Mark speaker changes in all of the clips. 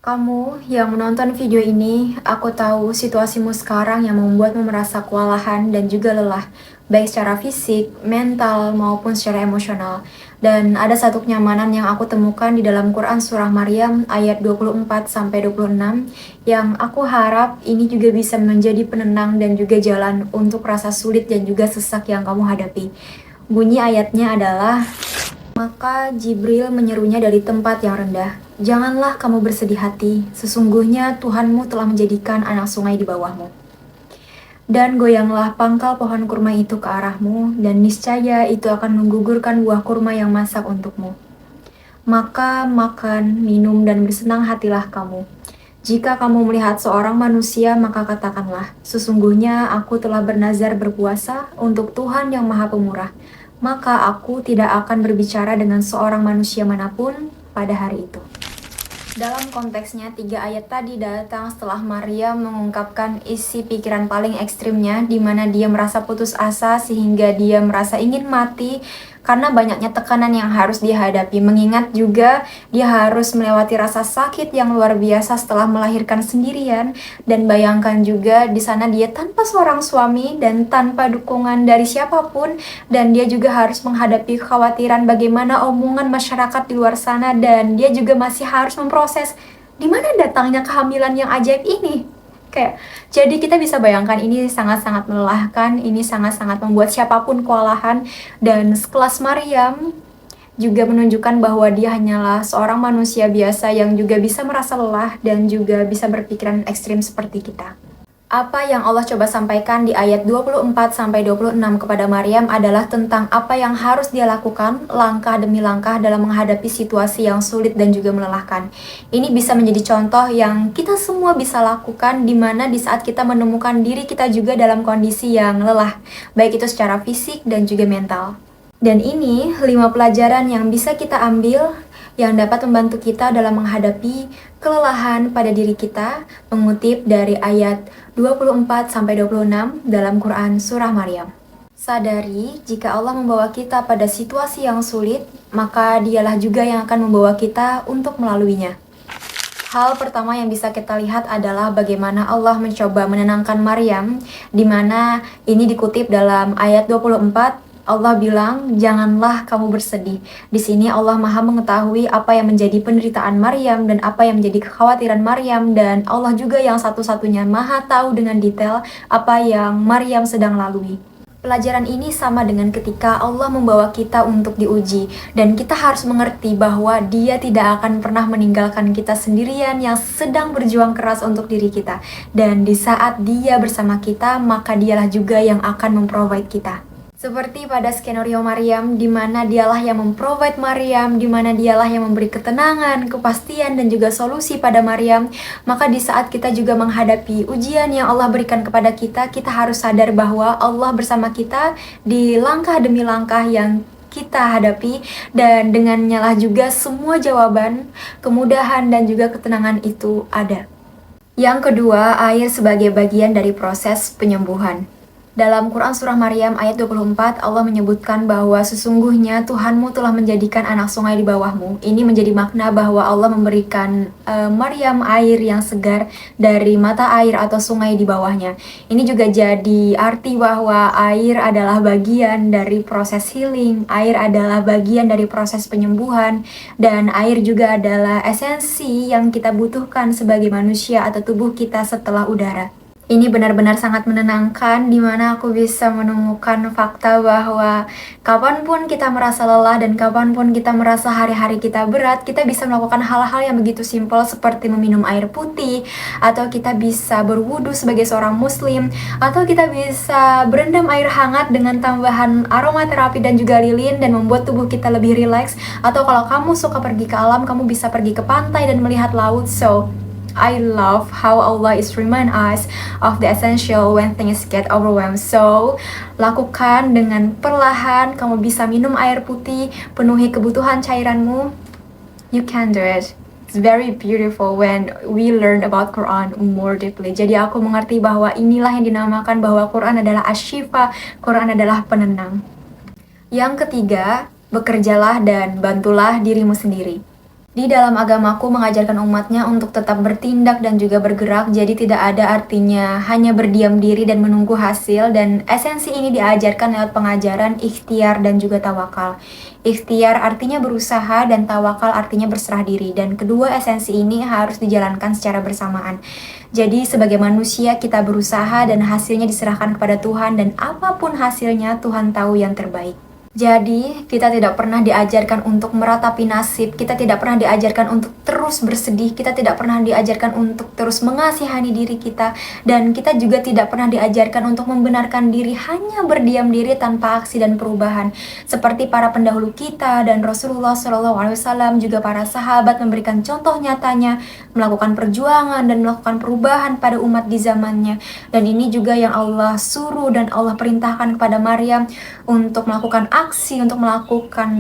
Speaker 1: Kamu yang menonton video ini, aku tahu situasimu sekarang yang membuatmu merasa kewalahan dan juga lelah, baik secara fisik, mental, maupun secara emosional. Dan ada satu kenyamanan yang aku temukan di dalam Quran Surah Maryam ayat 24-26 yang aku harap ini juga bisa menjadi penenang dan juga jalan untuk rasa sulit dan juga sesak yang kamu hadapi. Bunyi ayatnya adalah, maka Jibril menyerunya dari tempat yang rendah. Janganlah kamu bersedih hati, sesungguhnya Tuhanmu telah menjadikan anak sungai di bawahmu. Dan goyanglah pangkal pohon kurma itu ke arahmu, dan niscaya itu akan menggugurkan buah kurma yang masak untukmu. Maka makan, minum, dan bersenang hatilah kamu. Jika kamu melihat seorang manusia, maka katakanlah, sesungguhnya aku telah bernazar berpuasa untuk Tuhan yang Maha Pemurah. Maka aku tidak akan berbicara dengan seorang manusia manapun pada hari itu. Dalam konteksnya, 3 ayat tadi datang setelah Maryam mengungkapkan isi pikiran paling ekstrimnya, di mana dia merasa putus asa sehingga dia merasa ingin mati karena banyaknya tekanan yang harus dia hadapi. Mengingat juga dia harus melewati rasa sakit yang luar biasa setelah melahirkan sendirian, dan bayangkan juga di sana dia tanpa seorang suami dan tanpa dukungan dari siapapun, dan dia juga harus menghadapi kekhawatiran bagaimana omongan masyarakat di luar sana, dan dia juga masih harus memproses di mana datangnya kehamilan yang ajaib ini. Jadi kita bisa bayangkan ini sangat-sangat melelahkan, ini sangat-sangat membuat siapapun kewalahan, dan sekelas Maryam juga menunjukkan bahwa dia hanyalah seorang manusia biasa yang juga bisa merasa lelah dan juga bisa berpikiran ekstrim seperti kita. Apa yang Allah coba sampaikan di ayat 24-26 kepada Maryam adalah tentang apa yang harus dia lakukan langkah demi langkah dalam menghadapi situasi yang sulit dan juga melelahkan. Ini bisa menjadi contoh yang kita semua bisa lakukan, di mana di saat kita menemukan diri kita juga dalam kondisi yang lelah, baik itu secara fisik dan juga mental. Dan ini 5 pelajaran yang bisa kita ambil yang dapat membantu kita dalam menghadapi kelelahan pada diri kita, mengutip dari ayat 24-26 dalam Quran Surah Maryam. Sadari, jika Allah membawa kita pada situasi yang sulit, maka dialah juga yang akan membawa kita untuk melaluinya. Hal pertama yang bisa kita lihat adalah bagaimana Allah mencoba menenangkan Maryam, di mana ini dikutip dalam ayat 24. Allah bilang, janganlah kamu bersedih. Di sini Allah Maha mengetahui apa yang menjadi penderitaan Maryam dan apa yang menjadi kekhawatiran Maryam, dan Allah juga yang satu-satunya Maha tahu dengan detail apa yang Maryam sedang lalui. Pelajaran ini sama dengan ketika Allah membawa kita untuk diuji, dan kita harus mengerti bahwa Dia tidak akan pernah meninggalkan kita sendirian yang sedang berjuang keras untuk diri kita. Dan di saat Dia bersama kita, maka Dialah juga yang akan memprovide kita. Seperti pada skenario Maryam, di mana dialah yang memprovide Maryam, di mana dialah yang memberi ketenangan, kepastian, dan juga solusi pada Maryam. Maka di saat kita juga menghadapi ujian yang Allah berikan kepada kita, kita harus sadar bahwa Allah bersama kita di langkah demi langkah yang kita hadapi, dan dengannya lah juga semua jawaban, kemudahan, dan juga ketenangan itu ada. Yang kedua, air sebagai bagian dari proses penyembuhan. Dalam Quran Surah Maryam ayat 24, Allah menyebutkan bahwa sesungguhnya Tuhanmu telah menjadikan anak sungai di bawahmu. Ini menjadi makna bahwa Allah memberikan Maryam air yang segar dari mata air atau sungai di bawahnya. Ini juga jadi arti bahwa air adalah bagian dari proses healing, air adalah bagian dari proses penyembuhan, dan air juga adalah esensi yang kita butuhkan sebagai manusia atau tubuh kita setelah udara. Ini benar-benar sangat menenangkan, di mana aku bisa menemukan fakta bahwa kapanpun kita merasa lelah dan kapanpun kita merasa hari-hari kita berat, kita bisa melakukan hal-hal yang begitu simpel seperti meminum air putih, atau kita bisa berwudu sebagai seorang muslim, atau kita bisa berendam air hangat dengan tambahan aromaterapi dan juga lilin dan membuat tubuh kita lebih rileks. Atau kalau kamu suka pergi ke alam, kamu bisa pergi ke pantai dan melihat laut. So I love how Allah is remind us of the essential when things get overwhelmed. So, lakukan dengan perlahan, kamu bisa minum air putih, penuhi kebutuhan cairanmu. You can do it. It's very beautiful when we learn about Quran more deeply. Jadi aku mengerti bahwa inilah yang dinamakan bahwa Quran adalah asyifa, Quran adalah penenang. Yang ketiga, bekerjalah dan bantulah dirimu sendiri. Di dalam agamaku mengajarkan umatnya untuk tetap bertindak dan juga bergerak, jadi tidak ada artinya hanya berdiam diri dan menunggu hasil, dan esensi ini diajarkan lewat pengajaran ikhtiar dan juga tawakal. Ikhtiar artinya berusaha dan tawakal artinya berserah diri, dan kedua esensi ini harus dijalankan secara bersamaan. Jadi sebagai manusia kita berusaha dan hasilnya diserahkan kepada Tuhan, dan apapun hasilnya Tuhan tahu yang terbaik. Jadi, kita tidak pernah diajarkan untuk meratapi nasib, kita tidak pernah diajarkan untuk terus bersedih, kita tidak pernah diajarkan untuk terus mengasihani diri kita, dan kita juga tidak pernah diajarkan untuk membenarkan diri hanya berdiam diri tanpa aksi dan perubahan. Seperti para pendahulu kita dan Rasulullah SAW, juga para sahabat memberikan contoh nyatanya, melakukan perjuangan dan melakukan perubahan pada umat di zamannya. Dan ini juga yang Allah suruh dan Allah perintahkan kepada Maryam untuk melakukan aksi, untuk melakukan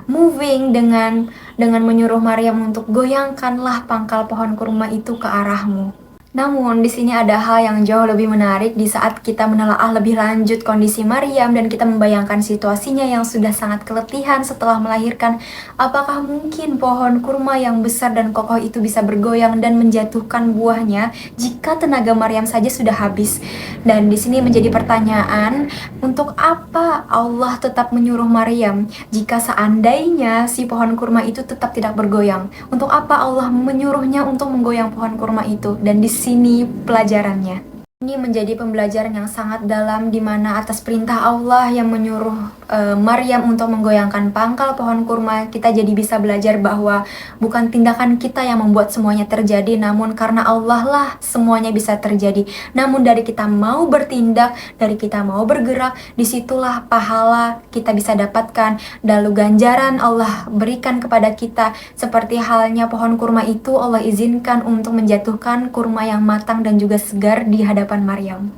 Speaker 1: moving dengan menyuruh Maryam untuk goyangkanlah pangkal pohon kurma itu ke arahmu. Namun, di sini ada hal yang jauh lebih menarik di saat kita menelaah lebih lanjut kondisi Maryam dan kita membayangkan situasinya yang sudah sangat keletihan setelah melahirkan. Apakah mungkin pohon kurma yang besar dan kokoh itu bisa bergoyang dan menjatuhkan buahnya jika tenaga Maryam saja sudah habis? Dan di sini menjadi pertanyaan, untuk apa Allah tetap menyuruh Maryam jika seandainya si pohon kurma itu tetap tidak bergoyang? Untuk apa Allah menyuruhnya untuk menggoyang pohon kurma itu? Dan di sini pelajarannya. Ini menjadi pembelajaran yang sangat dalam di mana atas perintah Allah yang menyuruh Maryam untuk menggoyangkan pangkal pohon kurma, kita jadi bisa belajar bahwa bukan tindakan kita yang membuat semuanya terjadi, namun karena Allah lah semuanya bisa terjadi. Namun dari kita mau bertindak, dari kita mau bergerak, disitulah pahala kita bisa dapatkan, lalu ganjaran Allah berikan kepada kita. Seperti halnya pohon kurma itu, Allah izinkan untuk menjatuhkan kurma yang matang dan juga segar di hadapan Maryam.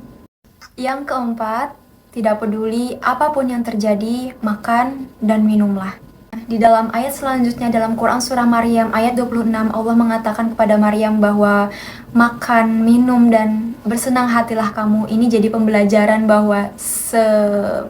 Speaker 1: Yang keempat, tidak peduli apapun yang terjadi, makan dan minumlah. Di dalam ayat selanjutnya dalam Quran Surah Maryam ayat 26, Allah mengatakan kepada Maryam bahwa makan, minum, dan bersenang hatilah kamu. Ini jadi pembelajaran bahwa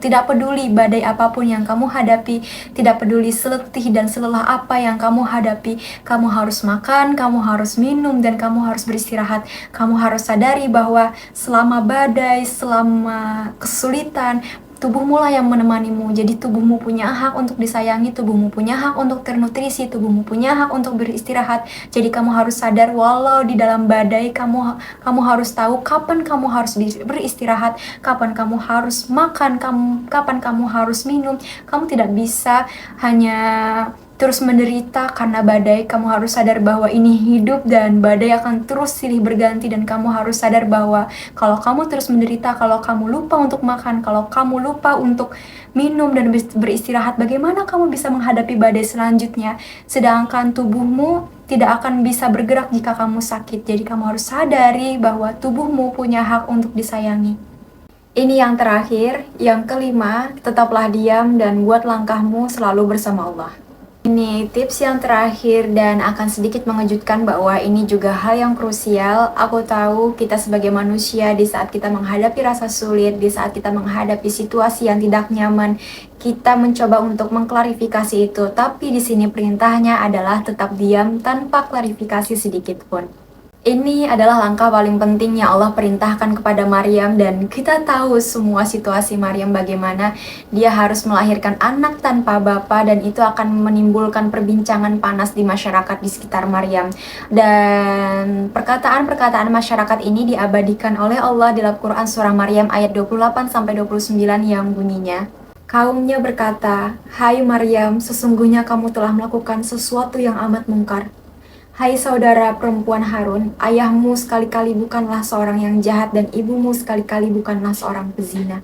Speaker 1: tidak peduli badai apapun yang kamu hadapi, tidak peduli seletih dan selelah apa yang kamu hadapi, kamu harus makan, kamu harus minum, dan kamu harus beristirahat. Kamu harus sadari bahwa selama badai, selama kesulitan, tubuhmu lah yang menemanimu. Jadi tubuhmu punya hak untuk disayangi, tubuhmu punya hak untuk ternutrisi, tubuhmu punya hak untuk beristirahat. Jadi kamu harus sadar walau di dalam badai, kamu harus tahu kapan kamu harus beristirahat, kapan kamu harus makan, kapan kamu harus minum. Kamu tidak bisa hanya terus menderita karena badai. Kamu harus sadar bahwa ini hidup dan badai akan terus silih berganti, dan kamu harus sadar bahwa kalau kamu terus menderita, kalau kamu lupa untuk makan, kalau kamu lupa untuk minum dan beristirahat, bagaimana kamu bisa menghadapi badai selanjutnya? Sedangkan tubuhmu tidak akan bisa bergerak jika kamu sakit. Jadi kamu harus sadari bahwa tubuhmu punya hak untuk disayangi. Ini yang terakhir, yang kelima, tetaplah diam dan buat langkahmu selalu bersama Allah. Ini tips yang terakhir dan akan sedikit mengejutkan bahwa ini juga hal yang krusial. Aku tahu kita sebagai manusia di saat kita menghadapi rasa sulit, di saat kita menghadapi situasi yang tidak nyaman, kita mencoba untuk mengklarifikasi itu. Tapi di sini perintahnya adalah tetap diam tanpa klarifikasi sedikit pun. Ini adalah langkah paling penting yang Allah perintahkan kepada Maryam, dan kita tahu semua situasi Maryam bagaimana. Dia harus melahirkan anak tanpa bapa, dan itu akan menimbulkan perbincangan panas di masyarakat di sekitar Maryam. Dan perkataan-perkataan masyarakat ini diabadikan oleh Allah dalam Quran Surah Maryam ayat 28-29 yang bunyinya, kaumnya berkata, "Hai Maryam, sesungguhnya kamu telah melakukan sesuatu yang amat mungkar. Hai saudara perempuan Harun, ayahmu sekali-kali bukanlah seorang yang jahat dan ibumu sekali-kali bukanlah seorang pezina."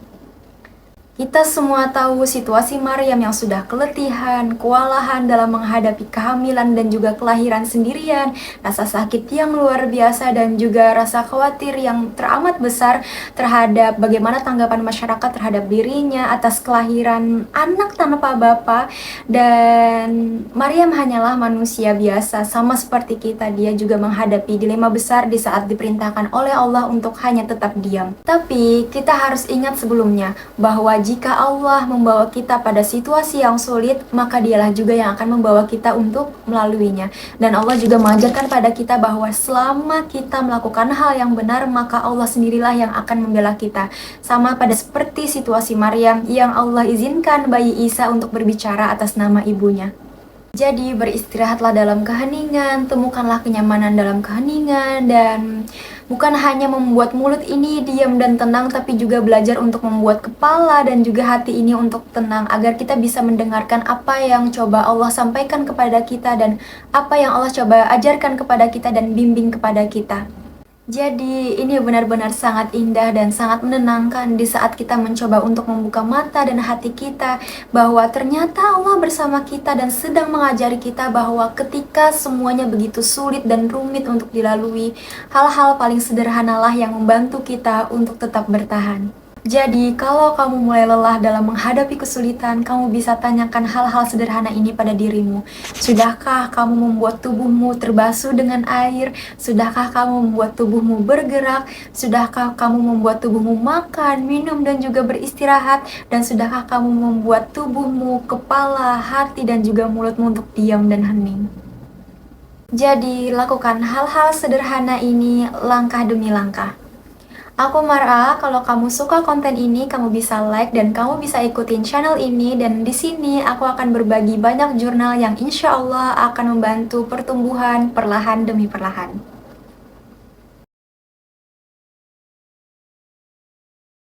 Speaker 1: Kita semua tahu situasi Maryam yang sudah keletihan, kewalahan dalam menghadapi kehamilan dan juga kelahiran sendirian, rasa sakit yang luar biasa, dan juga rasa khawatir yang teramat besar terhadap bagaimana tanggapan masyarakat terhadap dirinya atas kelahiran anak tanpa bapa. Dan Maryam hanyalah manusia biasa, sama seperti kita. Dia juga menghadapi dilema besar di saat diperintahkan oleh Allah untuk hanya tetap diam. Tapi kita harus ingat sebelumnya bahwa jika Allah membawa kita pada situasi yang sulit, maka dialah juga yang akan membawa kita untuk melaluinya. Dan Allah juga mengajarkan pada kita bahwa selama kita melakukan hal yang benar, maka Allah sendirilah yang akan membela kita. Sama pada seperti situasi Maryam yang Allah izinkan bayi Isa untuk berbicara atas nama ibunya. Jadi beristirahatlah dalam keheningan, temukanlah kenyamanan dalam keheningan, dan bukan hanya membuat mulut ini diam dan tenang, tapi juga belajar untuk membuat kepala dan juga hati ini untuk tenang, agar kita bisa mendengarkan apa yang coba Allah sampaikan kepada kita dan apa yang Allah coba ajarkan kepada kita dan bimbing kepada kita. Jadi ini benar-benar sangat indah dan sangat menenangkan di saat kita mencoba untuk membuka mata dan hati kita bahwa ternyata Allah bersama kita dan sedang mengajari kita bahwa ketika semuanya begitu sulit dan rumit untuk dilalui, hal-hal paling sederhanalah yang membantu kita untuk tetap bertahan. Jadi, kalau kamu mulai lelah dalam menghadapi kesulitan, kamu bisa tanyakan hal-hal sederhana ini pada dirimu. Sudahkah kamu membuat tubuhmu terbasuh dengan air? Sudahkah kamu membuat tubuhmu bergerak? Sudahkah kamu membuat tubuhmu makan, minum, dan juga beristirahat? Dan sudahkah kamu membuat tubuhmu, kepala, hati, dan juga mulutmu untuk diam dan hening? Jadi, lakukan hal-hal sederhana ini langkah demi langkah. Aku Mara, kalau kamu suka konten ini, kamu bisa like dan kamu bisa ikutin channel ini. Dan di sini aku akan berbagi banyak jurnal yang insya Allah akan membantu pertumbuhan perlahan demi perlahan.